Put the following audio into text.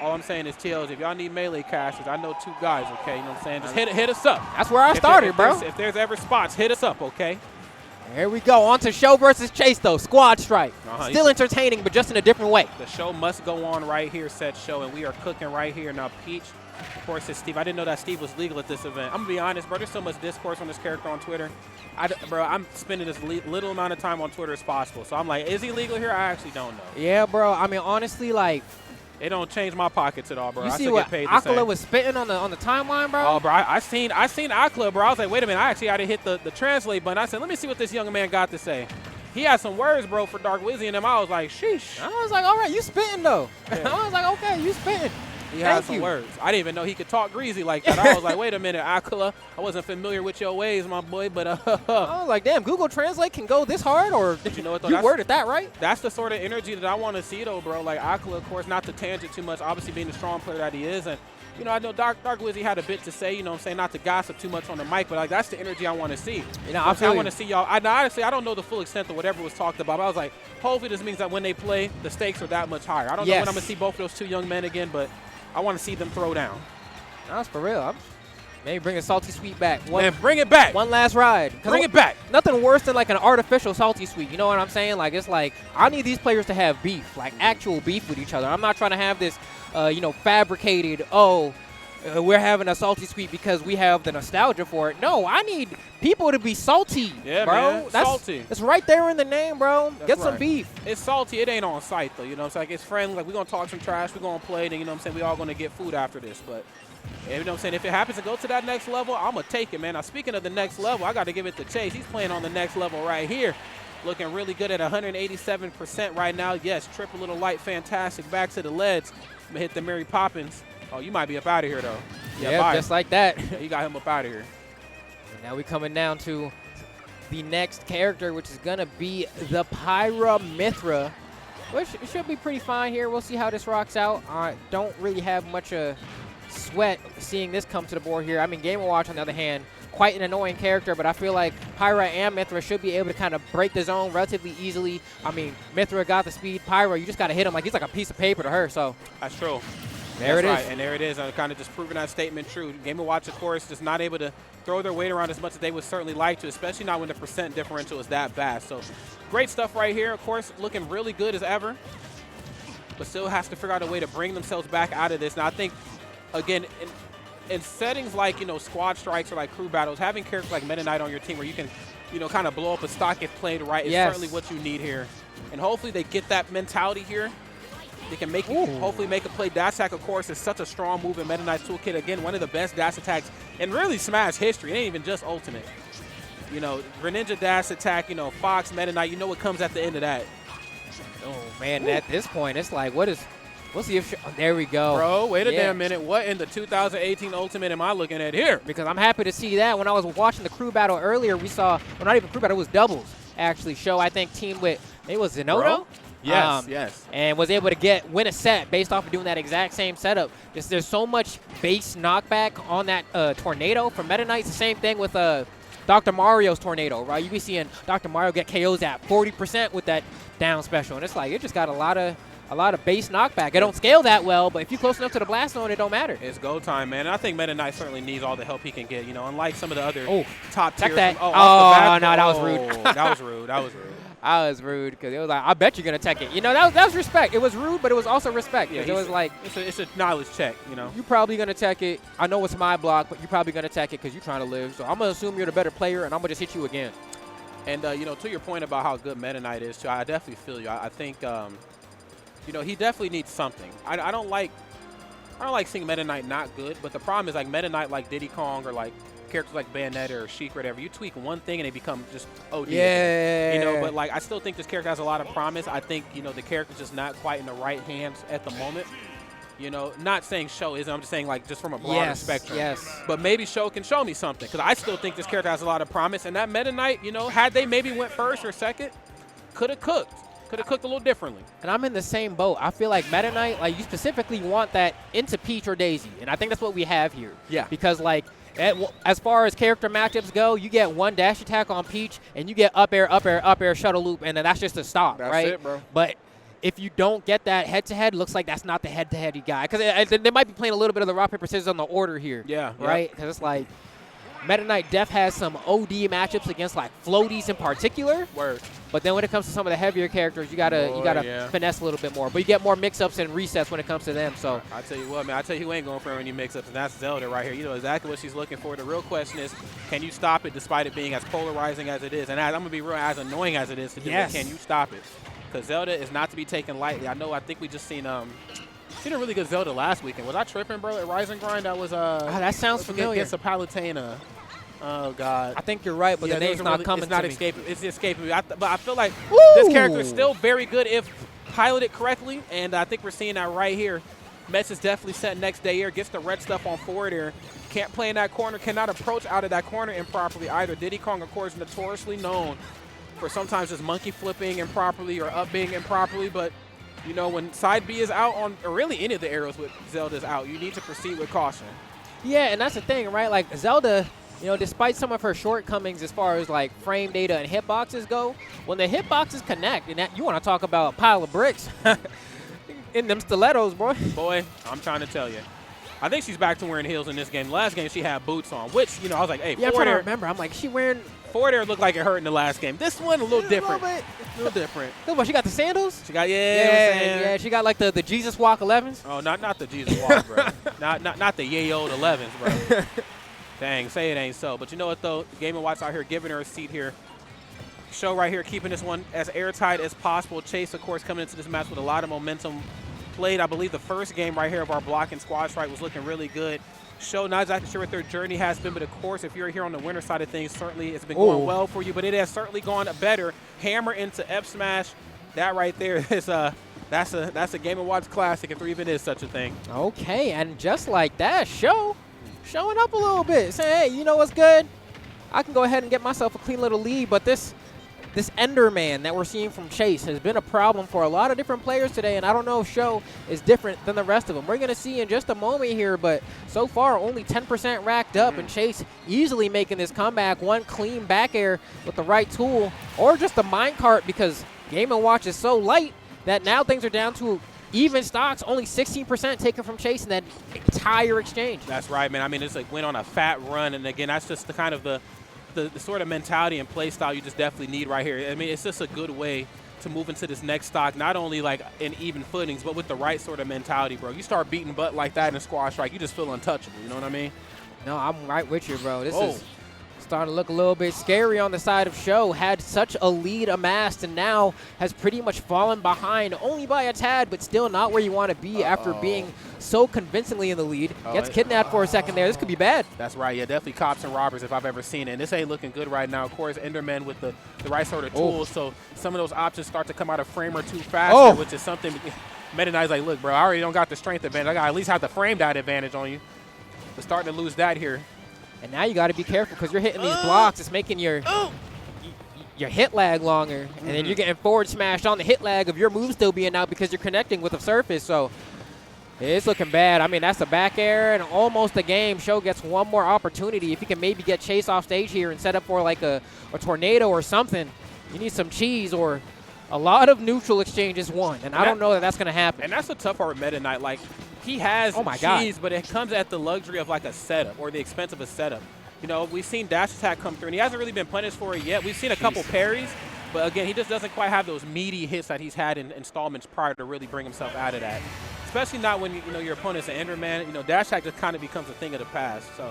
all I'm saying is, TLs, if y'all need melee casters, I know 2 guys, okay? You know what I'm saying? Just hit us up. That's where I started, bro. If there's ever spots, hit us up, okay? Here we go. On to Show versus Chase, though. Squad strike. Still entertaining, but just in a different way. The show must go on right here, said show, and we are cooking right here. Now, Peach, of course, is Steve. I didn't know that Steve was legal at this event. I'm going to be honest, bro. There's so much discourse on this character on Twitter. Bro, I'm spending as little amount of time on Twitter as possible. So I'm like, is he legal here? I actually don't know. Yeah, bro. I mean, honestly, like, it don't change my pockets at all, bro. You I see still what get paid the same. Akala was spitting on the timeline, bro? Oh, bro, I seen Akala, bro. I was like, wait a minute. I actually had to hit the translate button. I said, let me see what this young man got to say. He had some words, bro, for Dark Wizzy and them. I was like, sheesh. I was like, all right, you spitting, though. Yeah. I was like, okay, you spitting. He had some words. I didn't even know he could talk greasy like that. I was like, wait a minute, Akala. I wasn't familiar with your ways, my boy, but I was like, damn, Google Translate can go this hard, or you know what, though, you worded that right? That's the sort of energy that I want to see, though, bro. Like, Akala, of course, not to tangent too much, obviously being the strong player that he is. And, you know, I know Dark Wizzy had a bit to say, you know what I'm saying, not to gossip too much on the mic, but, like, that's the energy I want to see. You know, I want to see y'all. Honestly, I don't know the full extent of whatever was talked about. But I was like, hopefully this means that when they play, the stakes are that much higher. I don't know when I'm going to see both of those 2 young men again, but I want to see them throw down. That's for real. Maybe bring a Salty Sweet back. Man, bring it back. One last ride. Bring it back. Nothing worse than like an artificial Salty Sweet. You know what I'm saying? Like, it's like, I need these players to have beef, like actual beef with each other. I'm not trying to have this, fabricated, we're having a Salty Sweet because we have the nostalgia for it. No, I need people to be salty, yeah, bro. Man. Salty. It's right there in the name, bro. Get some beef. It's salty. It ain't on site, though. You know what I'm saying? Like, it's friendly. Like, we're going to talk some trash. We're going to play. Then, you know what I'm saying? We all going to get food after this. But, you know what I'm saying? If it happens to go to that next level, I'm going to take it, man. Now, speaking of the next level, I got to give it to Chase. He's playing on the next level right here. Looking really good at 187% right now. Yes, triple little light, fantastic. Back to the leads. I'm going to hit the Mary Poppins. Oh, you might be up out of here, though. Yeah, just like that. You got him up out of here. And now we're coming down to the next character, which is going to be the Pyra Mythra, which should be pretty fine here. We'll see how this rocks out. I don't really have much sweat seeing this come to the board here. I mean, Game & Watch, on the other hand, quite an annoying character, but I feel like Pyra and Mythra should be able to kind of break the zone relatively easily. I mean, Mythra got the speed. Pyra, you just got to hit him like he's like a piece of paper to her. So that's true. There it is. Right. And there it is. I'm kind of just proving that statement true. Game & Watch, of course, just not able to throw their weight around as much as they would certainly like to, especially not when the percent differential is that vast. So great stuff right here. Of course, looking really good as ever, but still has to figure out a way to bring themselves back out of this. Now, I think, again, in settings like, squad strikes or like crew battles, having characters like Meta Knight on your team where you can, kind of blow up a stock if played right is certainly what you need here. And hopefully they get that mentality here. They can hopefully make a play. Dash attack, of course, is such a strong move in Meta Knight's toolkit. Again, one of the best dash attacks in really Smash history. It ain't even just Ultimate. Greninja dash attack, Fox, Meta Knight, what comes at the end of that. Oh, man, at this point, it's like, we'll see if there we go. Bro, wait a damn minute. What in the 2018 Ultimate am I looking at here? Because I'm happy to see that. When I was watching the crew battle earlier, we saw, well, not even crew battle, it was doubles, actually. Show, I think, team with, it was Zenodo? Yes. And was able to win a set based off of doing that exact same setup. There's so much base knockback on that Tornado from Meta Knight. It's the same thing with Dr. Mario's Tornado, right? You be seeing Dr. Mario get KOs at 40% with that down special. And it's like, it just got a lot of base knockback. It don't scale that well, but if you're close enough to the blast zone, it don't matter. It's go time, man. And I think Meta Knight certainly needs all the help he can get, unlike some of the other top tier. That. No, that was rude. That was rude. That was rude. I was rude because it was like, I bet you're going to tech it. That was respect. It was rude, but it was also respect. Yeah, it was like, it's a knowledge check, You're probably going to tech it. I know it's my block, but you're probably going to tech it because you're trying to live. So I'm going to assume you're the better player, and I'm going to just hit you again. And, to your point about how good Meta Knight is, too, I definitely feel you. I think, he definitely needs something. I don't like seeing Meta Knight not good, but the problem is, like, Meta Knight like Diddy Kong or, like, characters like Bayonetta or Sheik or whatever, you tweak one thing and they become just OD. Yeah. But like I still think this character has a lot of promise. I think, the character's just not quite in the right hands at the moment. Not saying Show isn't, I'm just saying like just from a broader spectrum. Yes. But maybe Show can show me something because I still think this character has a lot of promise. And that Meta Knight, had they maybe went first or second, could have cooked. Could have cooked a little differently. And I'm in the same boat. I feel like Meta Knight, like you specifically want that into Peach or Daisy. And I think that's what we have here. Yeah. Because like, as far as character matchups go, you get one dash attack on Peach, and you get up air, shuttle loop, and then that's just a stop, right? That's it, bro. But if you don't get that head-to-head, looks like that's not the head-to-head you got. Because they might be playing a little bit of the rock, paper, scissors on the order here. Yeah. Right? Because it's like Meta Knight Def has some OD matchups against like floaties in particular. Word. But then when it comes to some of the heavier characters, you gotta finesse a little bit more. But you get more mix-ups and resets when it comes to them. So I tell you what, man. I tell you who ain't going for any mix-ups, and that's Zelda right here. You know exactly what she's looking for. The real question is, can you stop it despite it being as polarizing as it is? And I'm gonna be real, as annoying as it is to do it, can you stop it? Because Zelda is not to be taken lightly. I think we just seen a really good Zelda last weekend. Was I tripping, bro? At Rise and Grind, that was that sounds familiar. Against a Palutena. Oh God. I think you're right, but the name's not coming. It's not to escaping. me. It's escaping me. But I feel like Woo! This character is still very good if piloted correctly, and I think we're seeing that right here. Metz is definitely set next day air, gets the red stuff on forward air. Can't play in that corner, cannot approach out of that corner improperly either. Diddy Kong, of course, notoriously known for sometimes just monkey flipping improperly or up being improperly, but you know, when side B is out on, or really any of the arrows with Zelda's out, you need to proceed with caution. Yeah, and that's the thing, right? Like Zelda, you know, despite some of her shortcomings as far as like frame data and hitboxes go, when the hitboxes connect, and that, you want to talk about a pile of bricks in them stilettos, boy. Boy, I'm trying to tell you. I think she's back to wearing heels in this game. Last game, she had boots on, which, you know, I was like, hey, yeah, I'm trying to remember. I'm like, she wearing... Forward air looked like it hurt in the last game. This one, a little different. A little different. Look, what, she got the sandals? She got, yeah, she got like the Jesus Walk 11s. Oh, not the Jesus Walk, bro. not the yay old 11s, bro. Dang, say it ain't so. But you know what, though? Game & Watch out here giving her a seat here. Show right here, keeping this one as airtight as possible. Chase, of course, coming into this match with a lot of momentum. Played, I believe, the first game right here of our block and squash right was looking really good. Show, not exactly sure what their journey has been, but of course, if you're here on the winner side of things, certainly it's been going well for you, but it has certainly gone better. Hammer into F smash. That right there is that's a Game & Watch classic if there even is such a thing. Okay, and just like that, showing up a little bit, saying, hey, you know what's good? I can go ahead and get myself a clean little lead, but this Enderman that we're seeing from Chase has been a problem for a lot of different players today, and I don't know if Show is different than the rest of them. We're going to see in just a moment here, but so far only 10% racked up, and Chase easily making this comeback. One clean back air with the right tool, or just the minecart, because Game & Watch is so light that now things are down to even stocks, only 16% taken from Chase in that entire exchange. That's right, man. I mean, it's like went on a fat run, and again, that's just the kind of the sort of mentality and play style you just definitely need right here. I mean, it's just a good way to move into this next stock, not only like in even footings, but with the right sort of mentality, bro. You start beating butt like that in a squash strike, you just feel untouchable, you know what I mean? No, I'm right with you, bro. This is starting to look a little bit scary on the side of Show. Had such a lead amassed and now has pretty much fallen behind only by a tad, but still not where you want to be after being so convincingly in the lead. Gets kidnapped for a second there. This could be bad. That's right. Yeah, definitely cops and robbers if I've ever seen it. And this ain't looking good right now. Of course, Enderman with the right sort of tools, so some of those options start to come out a frame or two faster, which is something Meta Knight's like, look, bro, I already don't got the strength advantage. I got to at least have the frame dot advantage on you. But starting to lose that here. And now you got to be careful because you're hitting these blocks. It's making your hit lag longer. And then you're getting forward smashed on the hit lag of your move still being out because you're connecting with the surface. So it's looking bad. I mean, that's a back air and almost a game. Show gets one more opportunity. If you can maybe get Chase off stage here and set up for like a tornado or something, you need some cheese or a lot of neutral exchanges won. And I don't know that that's going to happen. And that's the tough part with Meta Knight. Like, he has cheese, but it comes at the luxury of like a setup or the expense of a setup. You know, we've seen dash attack come through, and he hasn't really been punished for it yet. We've seen a couple parries, but again, he just doesn't quite have those meaty hits that he's had in installments prior to really bring himself out of that. Especially not when, you know, your opponent's an Enderman. You know, dash attack just kind of becomes a thing of the past. So